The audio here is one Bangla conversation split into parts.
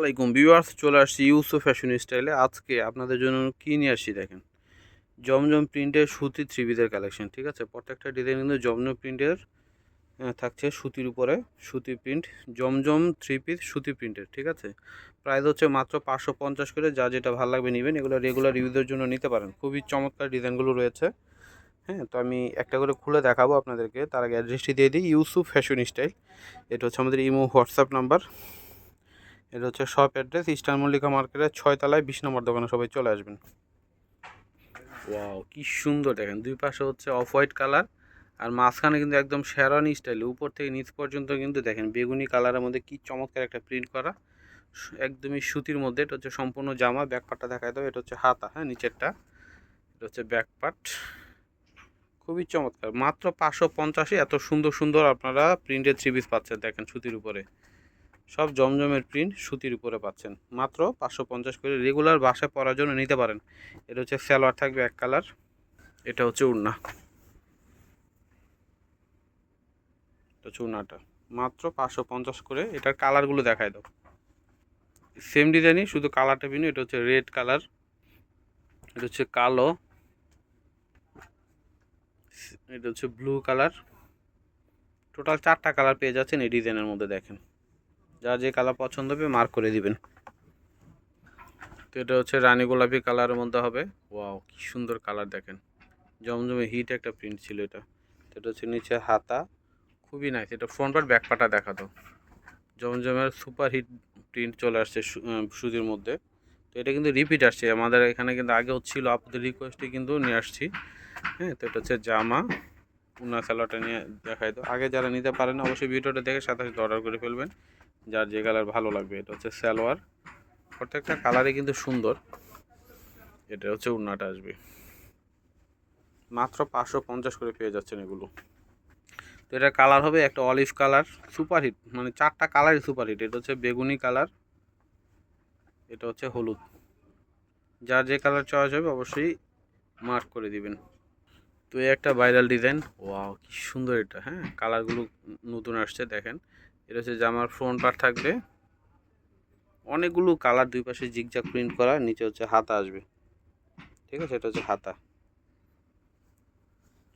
আলাইকুম ভিউয়ার্স, চলে আসছি ইউসুফ ফ্যাশন স্টাইলে। আজকে আপনাদের জন্য কি নিয়ে আসছি দেখেন, জমজম প্রিন্টের সুতি থ্রি পিসের কালেকশন। ঠিক আছে, প্রত্যেকটা ডিজাইন কিন্তু জমজম প্রিন্টের থাকছে, সুতির উপরে সুতি প্রিন্ট, জমজম থ্রি পিস সুতি প্রিন্টের। ঠিক আছে, প্রাইস হচ্ছে মাত্র 550 করে। যা যেটা ভালো লাগবে নেবেন, এগুলো রেগুলার ইউজের জন্য নিতে পারেন। খুবই চমৎকার ডিজাইনগুলো রয়েছে। হ্যাঁ, তো আমি একটা করে খুলে দেখাবো আপনাদেরকে। তার আগে অ্যাড্রেসটি দিয়ে দিই, ইউসুফ ফ্যাশন স্টাইল। এটা হচ্ছে আমাদের ইমো হোয়াটসঅ্যাপ নাম্বার। এটা হচ্ছে শপ অ্যাড্রেস ইস্টার্ন মল্লিকা মার্কেটের 6 তলায় 20 নম্বর দোকানে সবাই চলে আসবেন। ওয়াও, কি সুন্দর দেখেন, দুই পাশে হচ্ছে অফ হোয়াইট কালার, আর মাঝখানে কিন্তু একদম শেরওয়ানি স্টাইল, উপর থেকে নিচ পর্যন্ত কিন্তু দেখেন বেগুনি কালারের মধ্যে কি চমৎকার একটা প্রিন্ট করা, একদমই সুতির মধ্যে। এটা হচ্ছে সম্পূর্ণ জামা। ব্যাক পার্টটা দেখায় দাও। এটা হচ্ছে হাতা, হ্যাঁ নিচেরটা। এটা হচ্ছে ব্যাক পার্ট। খুবই চমৎকার, মাত্র 550। এত সুন্দর সুন্দর আপনারা প্রিন্টের থ্রি পিস পাচ্ছেন দেখেন, সুতির উপরে সব জমজমের প্রিন্ট সুতির উপরে পাচ্ছেন মাত্র 550 করে। রেগুলার বাসায় পরার জন্য নিতে পারেন। এটা হচ্ছে সালোয়ার থাকবে এক কালার, এটা হচ্ছে ওড়না। এটা হচ্ছে ওড়নাটা, মাত্র 550 করে। এটার কালারগুলো দেখায় দাও। সেম ডিজাইনই, শুধু কালারটা ভিন্ন। এটা হচ্ছে রেড কালার, এটা হচ্ছে কালো, এটা হচ্ছে ব্লু কালার। টোটাল 4টা কালার পেয়ে যাচ্ছেন এই ডিজাইনের মধ্যে। দেখেন, যার যে কালার পছন্দ হবে মার্ক করে দিবেন। তো এটা হচ্ছে রানী গোলাপি কালারের মধ্যে হবে। ওয়াও, কি সুন্দর কালার দেখেন, জমজমে হিট একটা প্রিন্ট ছিল এটা। তো এটা হচ্ছে নিচে হাতা, খুবই নাইস। এটা ফ্রন্ট পার্ট ব্যাক পার্টটা দেখা দাও। জমজমের সুপার হিট প্রিন্ট চলে আসছে সুতির মধ্যে। তো এটা কিন্তু রিপিট আসছে আমাদের এখানে, কিন্তু আগেও ছিল, আপনাদের রিকোয়েস্টে কিন্তু নিয়ে আসছি। হ্যাঁ, তো এটা হচ্ছে জামা। উন্না সালোয়ারটা নিয়ে দেখাই দাও। আগে যারা নিতে পারেন অবশ্যই ভিডিওটা দেখে সাথে সাথে অর্ডার করে ফেলবেন, যার যে কালার ভালো লাগবে। এটা হচ্ছে সালোয়ার, প্রত্যেকটা কালারই কিন্তু সুন্দর। এটা হচ্ছে উন্নাটা আসবে, মাত্র 550 করে পেয়ে যাচ্ছেন এগুলো। তো এটার কালার হবে একটা অলিভ কালার, সুপার হিট, মানে 4টা কালারই সুপার হিট। এটা হচ্ছে বেগুনি কালার, এটা হচ্ছে হলুদ। যার যে কালার চয়েস হবে অবশ্যই মার্ক করে দিবেন। তো এই একটা ভাইরাল ডিজাইন, ওয়াও কি সুন্দর এটা। হ্যাঁ, কালারগুলো নতুন আসছে দেখেন। এটা হচ্ছে জামার ফ্রন্ট পার্ট থাকবে, অনেকগুলো কালার, দুই পাশে জিগজাগ প্রিন্ট করা। নিচে হচ্ছে হাতা আসবে। ঠিক আছে, এটা হচ্ছে হাতা।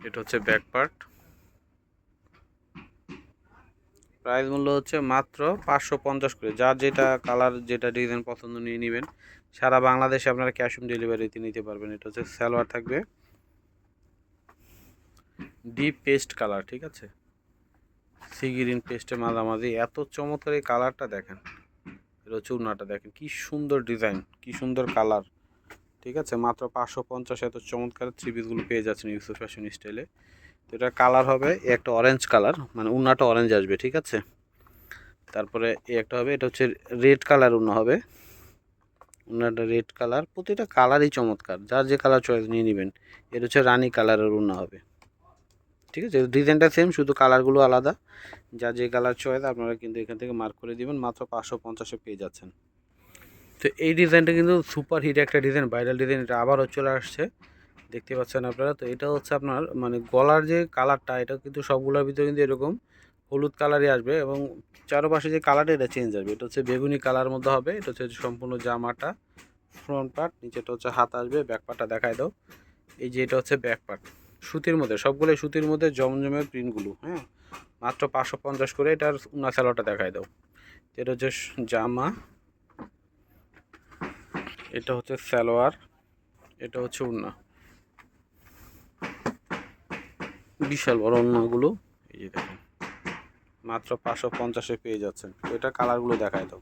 এটা হচ্ছে ব্যাক পার্ট। প্রাইস মূল্য হচ্ছে মাত্র 550 করে। যার যেটা কালার যেটা ডিজাইন পছন্দ নিয়ে নেবেন। সারা বাংলাদেশে আপনারা ক্যাশ অন ডেলিভারিতে নিতে পারবেন। এটা হচ্ছে সালোয়ার থাকবে ডিপ পেস্ট কালার। ঠিক আছে, সি গ্রিন পেস্টের মাঝামাঝি, এত চমৎকার এই কালারটা দেখেন। এটা হচ্ছে ওড়নাটা দেখেন, কি সুন্দর ডিজাইন, কি সুন্দর কালার। ঠিক আছে, মাত্র 550। এত চমৎকার থ্রি পিসগুলো পেয়ে যাচ্ছেন ইউসুফ ফ্যাশন স্টাইলে। তো এটা কালার হবে একটা অরেঞ্জ কালার, মানে ওড়নাটা অরেঞ্জ আসবে। ঠিক আছে, তারপরে এই একটা হবে, এটা হচ্ছে রেড কালার ওড়না হবে। ওড়নাটা রেড কালার, প্রতিটা কালারই চমৎকার। যার যে কালার চয়েস নিয়ে নেবেন। এটা হচ্ছে রানী কালারের ওড়না হবে। ঠিক আছে, ডিজাইনটা সেম, শুধু কালারগুলো আলাদা। যার যে কালার চয়েস আপনারা কিন্তু এখান থেকে মার্ক করে দিবেন। মাত্র 550-এ পেয়ে যাচ্ছেন। তো এই ডিজাইনটা কিন্তু সুপার হিট একটা ডিজাইন, ভাইরাল ডিজাইন। এটা আবারও চলে আসছে, দেখতে পাচ্ছেন আপনারা। তো এটা হচ্ছে আপনার মানে গলার যে কালারটা, এটা কিন্তু সবগুলোর ভিতরে কিন্তু এরকম হলুদ কালারই আসবে, এবং চারপাশে যে কালারটা এটা চেঞ্জ আসবে। এটা হচ্ছে বেগুনি কালার মধ্যে হবে। এটা হচ্ছে সম্পূর্ণ জামাটা ফ্রন্ট পার্ট, নিচেটা হচ্ছে হাত আসবে। ব্যাক পার্টটা দেখায় দাও। এই যে এটা হচ্ছে ব্যাক পার্ট, সুতির মধ্যে, সবগুলো সুতির মধ্যে জমজমের প্রিন্টগুলো। হ্যাঁ, মাত্র 550 করে। এটার উনা সালোয়ারটা দেখায় দাও। এটা হচ্ছে জামা, এটা হচ্ছে সালোয়ার, এটা হচ্ছে উন্না। বিশাল বড় ওন্নাগুলো, এই যে দেখেন, মাত্র 550-এ পেয়ে যাচ্ছেন। তো এটা কালারগুলো দেখায় দাও।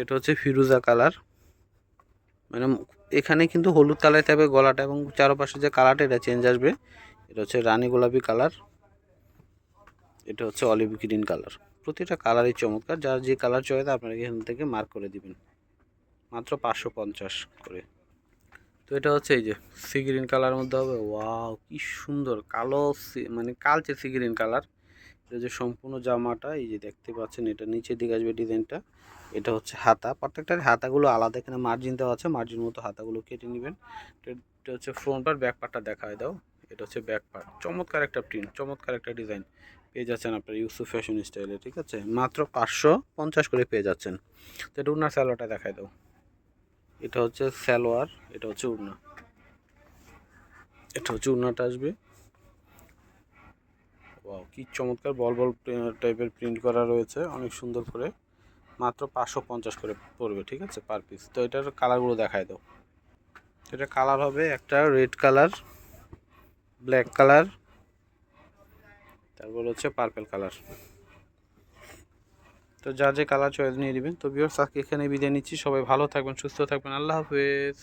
এটা হচ্ছে ফিরোজা কালার, মানে এখানে কিন্তু হলুদ কালার থাকবে গলাটা, এবং চারপাশে যে কালারটা এটা চেঞ্জ আসবে। এটা হচ্ছে রানী গোলাপি কালার, এটা হচ্ছে অলিভ গ্রিন কালার। প্রতিটা কালারই চমৎকার। যার যে কালার চয়েস আপনারা এখান থেকে মার্ক করে দিবেন। মাত্র 550 করে। তো এটা হচ্ছে এই যে সি গ্রিন কালার মধ্যে হবে। ওয়াও, কি সুন্দর কালো, মানে কালচে সি গ্রিন কালার। এটা যে সম্পূর্ণ জামাটা, এই যে দেখতে পাচ্ছেন, এটা নিচের দিকে আসবে ডিজাইনটা। এটা হচ্ছে হাতা, প্রত্যেকটার হাতাগুলো আলাদা। এখানে মার্জিন দেওয়া আছে, মার্জিন মতো হাতাগুলো কেটে নেবেন। এটা হচ্ছে ফ্রন্ট পার্ট, ব্যাক পার্টটা দেখায় দাও। এটা হচ্ছে ব্যাক পার্ট, চমৎকার একটা প্রিন্ট, চমৎকার একটা ডিজাইন। পেয়ে যাচ্ছেন আপনার ইউসুফ ফ্যাশন স্টাইলে, ঠিক আছে, মাত্র 550 করে পেয়ে যাচ্ছেন। তো এটা উড়নার স্যালোয়ারটা দেখাই দাও। এটা হচ্ছে স্যালোয়ার, এটা হচ্ছে উড়না, এটা হচ্ছে উড়নাটা আসবে। ওয়াও, কি চমৎকার বল বল টাইপের প্রিন্ট করা রয়েছে, অনেক সুন্দর করে। মাত্র 550 করে পড়বে, ঠিক আছে, পার পিস। তো এটার কালারগুলো দেখাই দাও। এটা কালার হবে একটা রেড কালার, ব্ল্যাক কালার, তারপর হচ্ছে পার্পল কালার। তো যা যে কালার চয়েস নিয়ে নেবেন। তো ভিউয়ার্স, আজকে এখানে বিদায় নিচ্ছি। সবাই ভালো থাকবেন, সুস্থ থাকবেন, আল্লাহ হাফেজ।